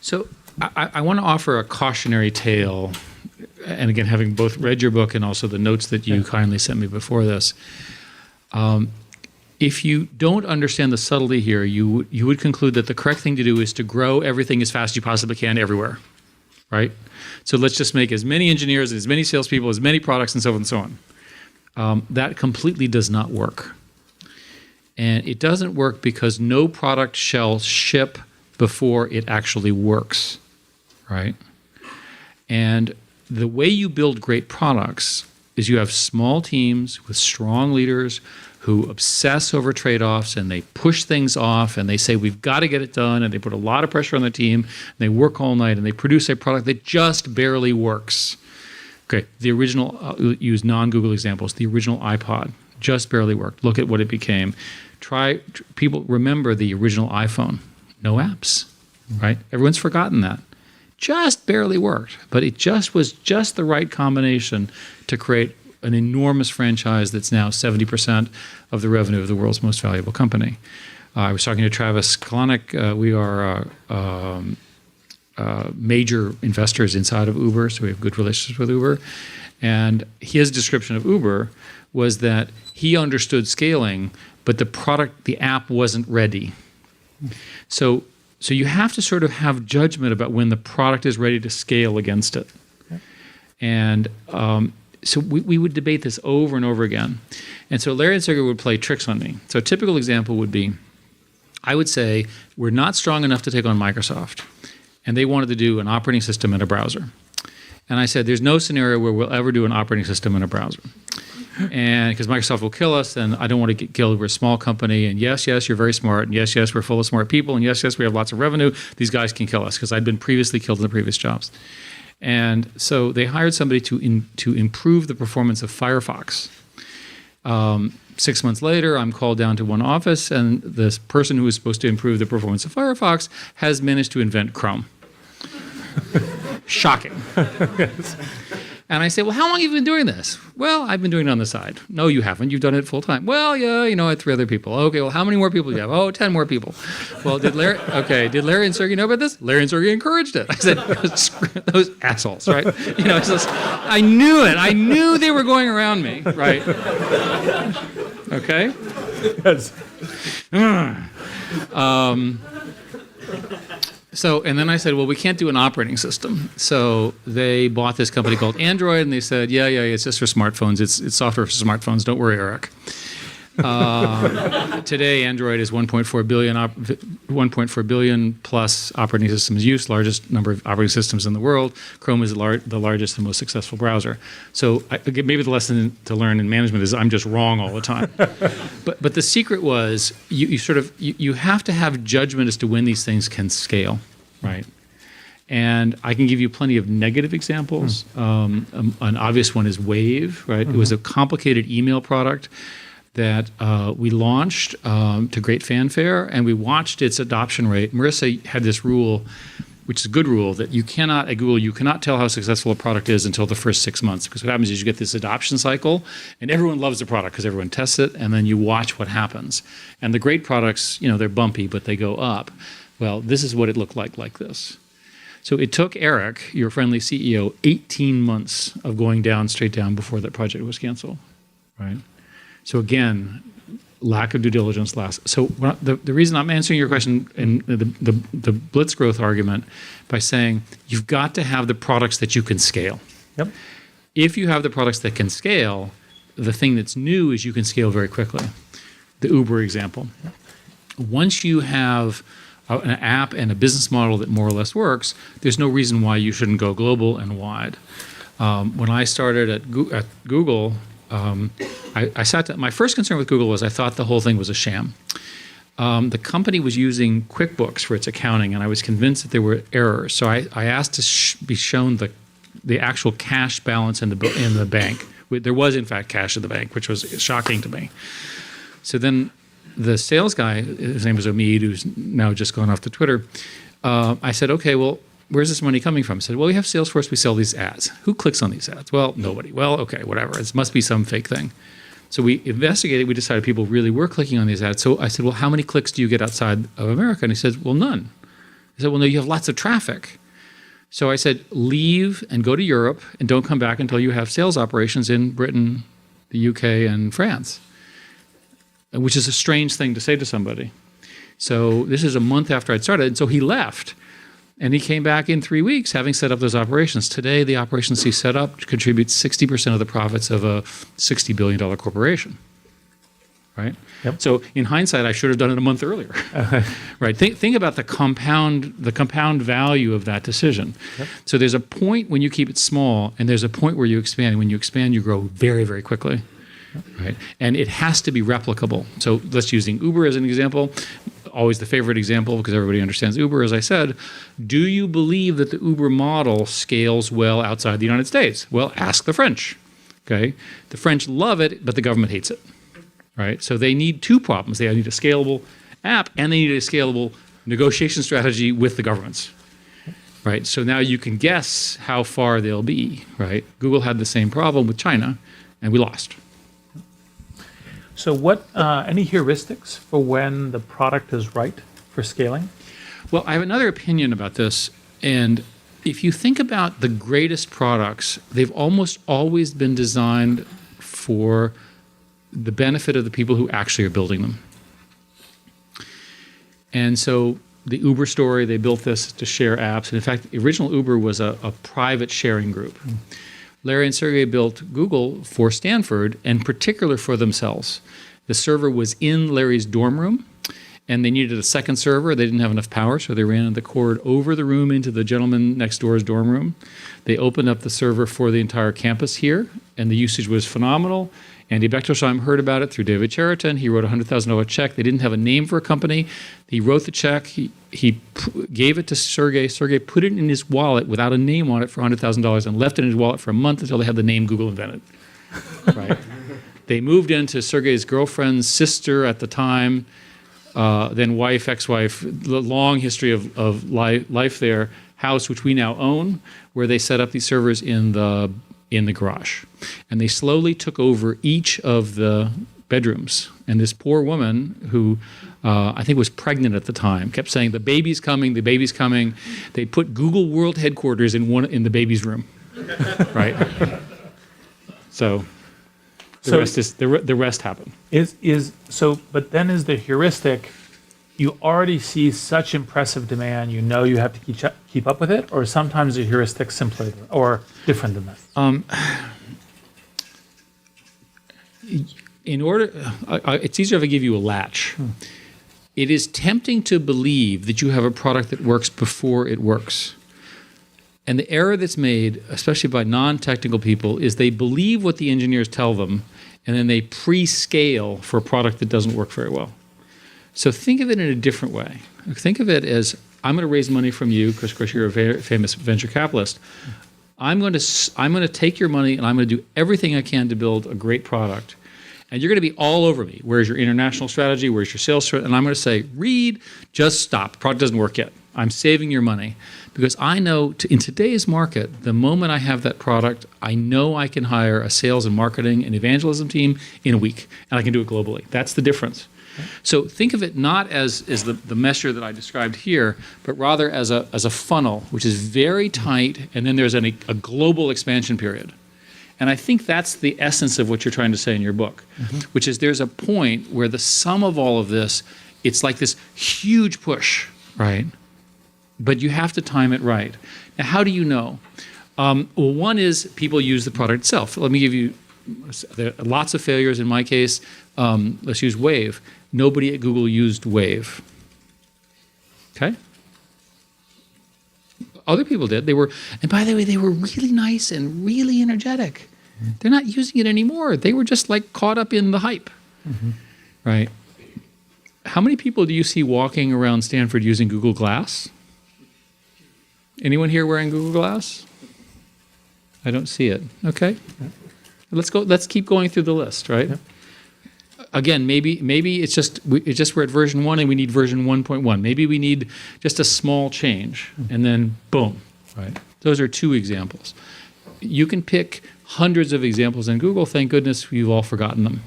So I want to offer a cautionary tale, and again, having both read your book and also the notes that you kindly sent me before this. If you don't understand the subtlety here, you would conclude that the correct thing to do is to grow everything as fast as you possibly can everywhere, right? So let's just make as many engineers, as many salespeople, as many products, and so on and so on. That completely does not work. And it doesn't work because no product shall ship before it actually works, right? And the way you build great products is you have small teams with strong leaders who obsess over trade-offs, and they push things off, and they say, we've got to get it done, and they put a lot of pressure on the team, and they work all night, and they produce a product that just barely works. Okay, the original, use non-Google examples, the original iPod just barely worked. Look at what it became. People remember the original iPhone. No apps, right? Everyone's forgotten that. Just barely worked, but it just was just the right combination to create an enormous franchise that's now 70% of the revenue of the world's most valuable company. I was talking to Travis Kalanick. We are major investors inside of Uber, so we have good relationships with Uber. And his description of Uber was that he understood scaling, but the app wasn't ready. So you have to sort of have judgment about when the product is ready to scale against it. Okay. And so we would debate this over and over again. And so Larry and Sergey would play tricks on me. So a typical example would be, I would say, we're not strong enough to take on Microsoft. And they wanted to do an operating system and a browser. And I said, there's no scenario where we'll ever do an operating system and a browser. And because Microsoft will kill us, and I don't want to get killed. We're a small company, and yes, you're very smart, and yes, we're full of smart people, and yes, we have lots of revenue. These guys can kill us because I'd been previously killed in the previous jobs. And so they hired somebody to improve the performance of Firefox. 6 months later, I'm called down to one office, and this person who was supposed to improve the performance of Firefox has managed to invent Chrome. Shocking. Yes. And I say, well, how long have you been doing this? Well, I've been doing it on the side. No, you haven't. You've done it full time. Well, yeah, I had 3 other people. Okay, well, how many more people do you have? Oh, 10 more people. Well, did Larry and Sergey know about this? Larry and Sergey encouraged it. I said, those assholes, right? It's just, I knew it. I knew they were going around me, right? Okay? Yes. And then I said, well, we can't do an operating system. So they bought this company called Android, and they said, yeah, it's just for smartphones. It's software for smartphones. Don't worry, Eric. Today, Android is 1.4 billion plus operating systems use, largest number of operating systems in the world. Chrome is the largest and most successful browser. So maybe the lesson to learn in management is I'm just wrong all the time. But the secret was you have to have judgment as to when these things can scale, right? And I can give you plenty of negative examples. An obvious one is Wave, right? It was a complicated email product that we launched to great fanfare, and we watched its adoption rate. Marissa had this rule, which is a good rule, that at Google, you cannot tell how successful a product is until the first 6 months, because what happens is you get this adoption cycle, and everyone loves the product because everyone tests it, and then you watch what happens. And the great products, they're bumpy, but they go up. Well, this is what it looked like this. So it took Eric, your friendly CEO, 18 months of going straight down before that project was canceled, right? So again, lack of due diligence last. So the reason I'm answering your question in the blitz growth argument by saying you've got to have the products that you can scale. Yep. If you have the products that can scale, the thing that's new is you can scale very quickly. The Uber example. Once you have an app and a business model that more or less works, there's no reason why you shouldn't go global and wide. When I started at Google, I sat down. My first concern with Google was I thought the whole thing was a sham. The company was using QuickBooks for its accounting, and I was convinced that there were errors. So I asked to be shown the actual cash balance in the bank. There was, in fact, cash in the bank, which was shocking to me. So then the sales guy, his name was Omid, who's now just gone off to Twitter, I said, okay, well, where's this money coming from? He said, well, we have Salesforce, we sell these ads. Who clicks on these ads? Well, nobody. Well, okay, whatever. It must be some fake thing. So we investigated, we decided people really were clicking on these ads. So I said, well, how many clicks do you get outside of America? And he said, well, none. He said, well, no, you have lots of traffic. So I said, leave and go to Europe and don't come back until you have sales operations in Britain, the UK, and France, which is a strange thing to say to somebody. So this is a month after I'd started. And so he left. And he came back in 3 weeks, having set up those operations. Today, the operations he set up contributes 60% of the profits of a $60 billion corporation. Right? Yep. So in hindsight, I should have done it a month earlier. Right? Think about the compound value of that decision. Yep. So there's a point when you keep it small, and there's a point where you expand. And when you expand, you grow very, very quickly. Right? And it has to be replicable. So let's using Uber as an example. Always the favorite example because everybody understands Uber, as I said. Do you believe that the Uber model scales well outside the United States? Well, ask the French. Okay? The French love it, but the government hates it. Right? So they need two problems. They need a scalable app and they need a scalable negotiation strategy with the governments. Right? So now you can guess how far they'll be. Right? Google had the same problem with China, and we lost. So what, any heuristics for when the product is right for scaling? Well, I have another opinion about this. And if you think about the greatest products, they've almost always been designed for the benefit of the people who actually are building them. And so the Uber story, they built this to share apps. And in fact, the original Uber was a private sharing group. Larry and Sergey built Google for Stanford, and particular for themselves. The server was in Larry's dorm room, and they needed a second server. They didn't have enough power, so they ran the cord over the room into the gentleman next door's dorm room. They opened up the server for the entire campus here, and the usage was phenomenal. Andy Bechtolsheim heard about it through David Cheriton. He wrote a $100,000 check. They didn't have a name for a company. He wrote the check. He gave it to Sergey. Sergey put it in his wallet without a name on it for $100,000 and left it in his wallet for a month until they had the name Google invented. Right? They moved into Sergey's girlfriend's sister at the time, then wife, ex-wife, the long history of life there, house which we now own, where they set up these servers in the garage. And they slowly took over each of the bedrooms. And this poor woman who I think was pregnant at the time kept saying, the baby's coming, the baby's coming. They put Google World Headquarters in the baby's room. Right? So the rest happened. But then is the heuristic, you already see such impressive demand, you know you have to keep up with it, or sometimes the heuristic simpler or different than that? It's easier if I give you a latch. It is tempting to believe that you have a product that works before it works. And the error that's made, especially by non-technical people, is they believe what the engineers tell them, and then they pre-scale for a product that doesn't work very well. So think of it in a different way. Think of it as, I'm going to raise money from you, because of course you're a very famous venture capitalist. I'm going to take your money and I'm going to do everything I can to build a great product. And you're going to be all over me. Where's your international strategy? Where's your sales strategy? And I'm going to say, Reed, just stop. The product doesn't work yet. I'm saving your money. Because I know in today's market, the moment I have that product, I know I can hire a sales and marketing and evangelism team in a week. And I can do it globally. That's the difference. So think of it not as the measure that I described here, but rather as a funnel, which is very tight, and then there's a global expansion period. And I think that's the essence of what you're trying to say in your book, which is there's a point where the sum of all of this, it's like this huge push, right? But you have to time it right. Now, how do you know? Well, one is people use the product itself. Let me give you there are lots of failures in my case. Let's use Wave. Nobody at Google used Wave. Okay? Other people did. And by the way, they were really nice and really energetic. They're not using it anymore. They were just like caught up in the hype. Right? How many people do you see walking around Stanford using Google Glass? Anyone here wearing Google Glass? I don't see it. Okay. Let's keep going through the list, right? Yep. Again, maybe it's just we're at version 1 and we need version 1.1. Maybe we need just a small change, and then boom. Right. Those are two examples. You can pick hundreds of examples in Google. Thank goodness you've all forgotten them.